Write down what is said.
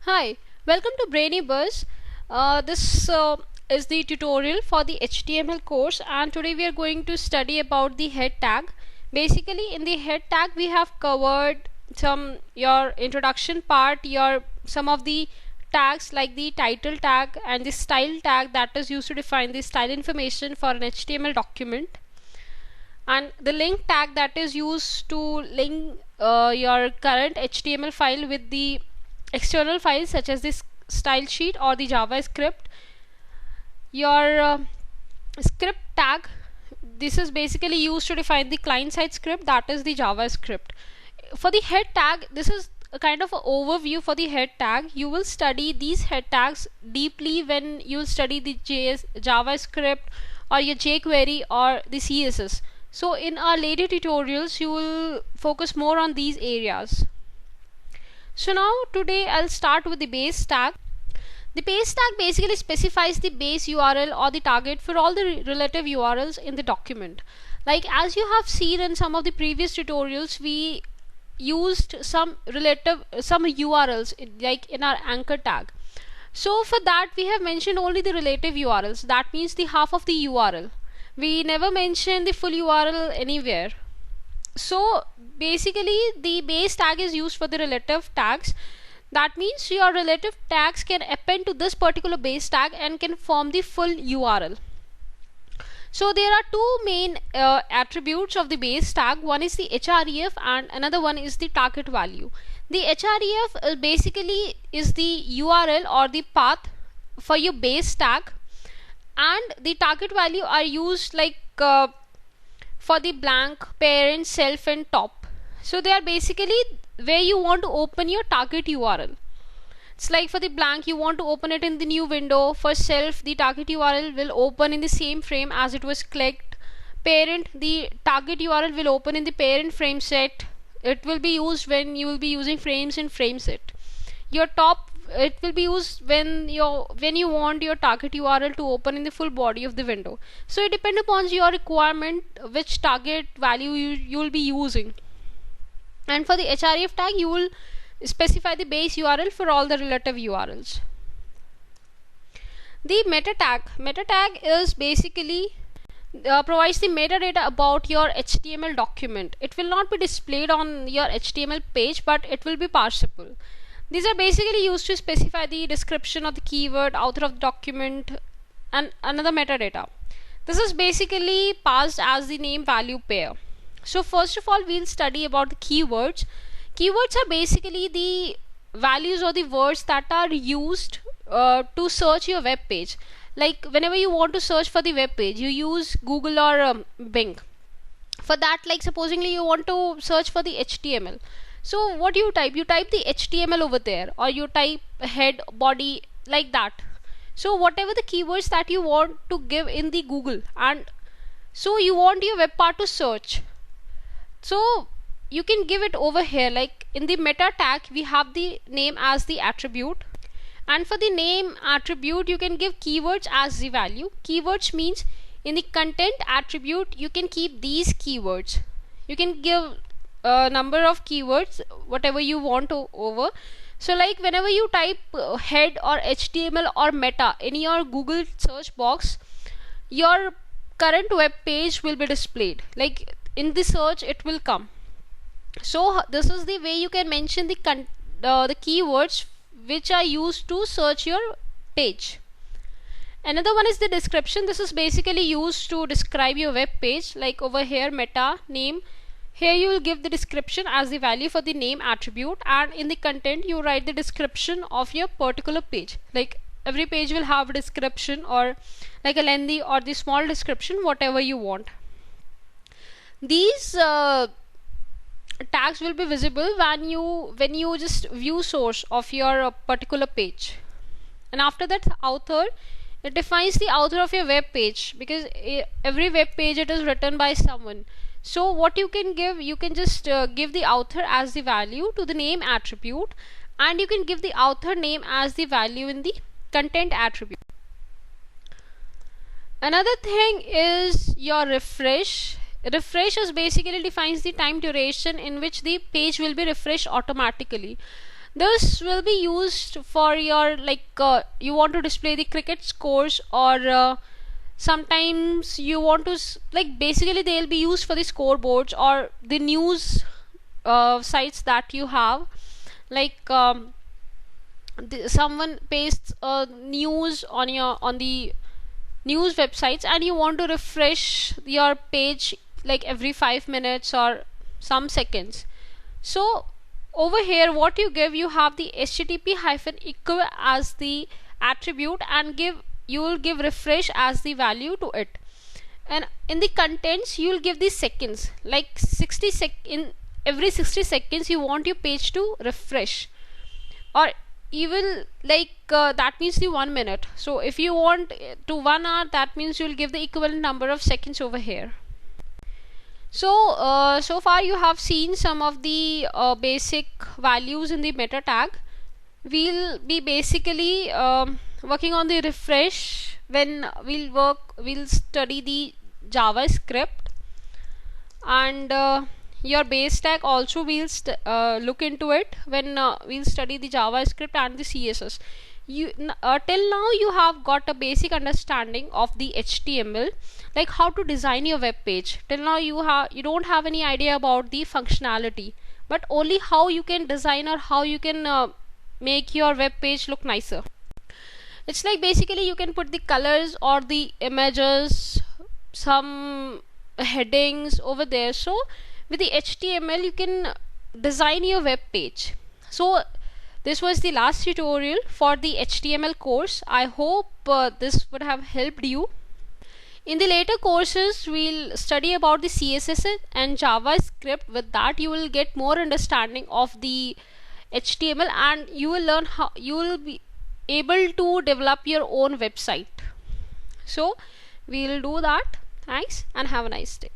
Hi, welcome to Brainy Buzz. This is the tutorial for the HTML course, and today we are going to study about the head tag. Basically, in the head tag, we have covered your introduction part, some of the tags like the title tag and the style tag that is used to define the style information for an HTML document, and the link tag that is used to link your current HTML file with the external files such as this style sheet or the JavaScript. Your script tag, this is basically used to define the client side script, that is the JavaScript. For the head tag, this is a kind of an overview for the head tag. You will study these head tags deeply when you study the JavaScript or your jQuery or the CSS. So in our later tutorials you will focus more on these areas. So now today I'll start with the base tag. The base tag basically specifies the base URL or the target for all the relative URLs in the document. Like as you have seen in some of the previous tutorials, we used some URLs like in our anchor tag. So for that we have mentioned only the relative URLs, that means the half of the URL. We never mention the full URL anywhere. So basically the base tag is used for the relative tags. That means your relative tags can append to this particular base tag and can form the full URL. So there are two main attributes of the base tag. One is the href and another one is the target value. The href basically is the URL or the path for your base tag, and the target value are used like for the blank, parent, self and top. So they are basically where you want to open your target URL. It's like for the blank you want to open it in the new window. For self, the target URL will open in the same frame as it was clicked. Parent, the target URL will open in the parent frame set. It will be used when you will be using frames in frame set. Your top, it will be used when you want your target URL to open in the full body of the window. So it depends upon your requirement which target value you will be using. And for the href tag, you will specify the base URL for all the relative URLs. The meta tag is basically provides the metadata about your HTML document. It will not be displayed on your HTML page, but it will be parsable. These are basically used to specify the description of the keyword, author of the document and another metadata. This is basically passed as the name value pair. So first of all we'll study about the keywords. Keywords are basically the values or the words that are used to search your web page. Like whenever you want to search for the web page, you use Google or Bing. For that, like supposingly you want to search for the HTML. So what do you type? You type the HTML over there, or you type head, body, like that. So whatever the keywords that you want to give in the Google, and so you want your web part to search, so you can give it over here. Like in the meta tag we have the name as the attribute, and for the name attribute you can give keywords as the value. Keywords means in the content attribute you can keep these keywords. You can give a number of keywords whatever you want over. So like whenever you type head or HTML or meta in your Google search box, your current web page will be displayed. Like in the search it will come. So this is the way you can mention the keywords which are used to search your page. Another one is the description. This is basically used to describe your web page. Like over here, meta name, here you will give the description as the value for the name attribute, and in the content you write the description of your particular page. Like every page will have a description, or like a lengthy or the small description, whatever you want. These tags will be visible when you just view source of your particular page. And after that, author, it defines the author of your web page, because every web page it is written by someone. So what you can give, you can just give the author as the value to the name attribute, and you can give the author name as the value in the content attribute. Another thing is your refresh. Refresh is basically defines the time duration in which the page will be refreshed automatically. This will be used for your you want to display the cricket scores, or sometimes you want to basically they'll be used for the scoreboards or the news sites that you have, like someone pastes news on the news websites, and you want to refresh your page like every 5 minutes or some seconds. So over here, what you give, you have the http hyphen equal as the attribute, and you will give refresh as the value to it. And in the contents, you will give the seconds, like in every 60 seconds you want your page to refresh, or even that means the 1 minute. So if you want to 1 hour, that means you will give the equivalent number of seconds over here. So so far you have seen some of the basic values in the meta tag. We'll be basically working on the refresh when we'll study the JavaScript, and your base tag also we'll look into it when we'll study the JavaScript and the CSS. Till now you have got a basic understanding of the HTML, like how to design your web page. Till now you don't have any idea about the functionality, but only how you can design or how you can make your web page look nicer. It's like basically you can put the colors or the images, some headings over there. So with the HTML you can design your web page. So this was the last tutorial for the HTML course. I hope this would have helped you. In the later courses, we'll study about the CSS and JavaScript. With that, you will get more understanding of the HTML, and you will learn how you will be able to develop your own website. So we'll do that. Thanks and have a nice day.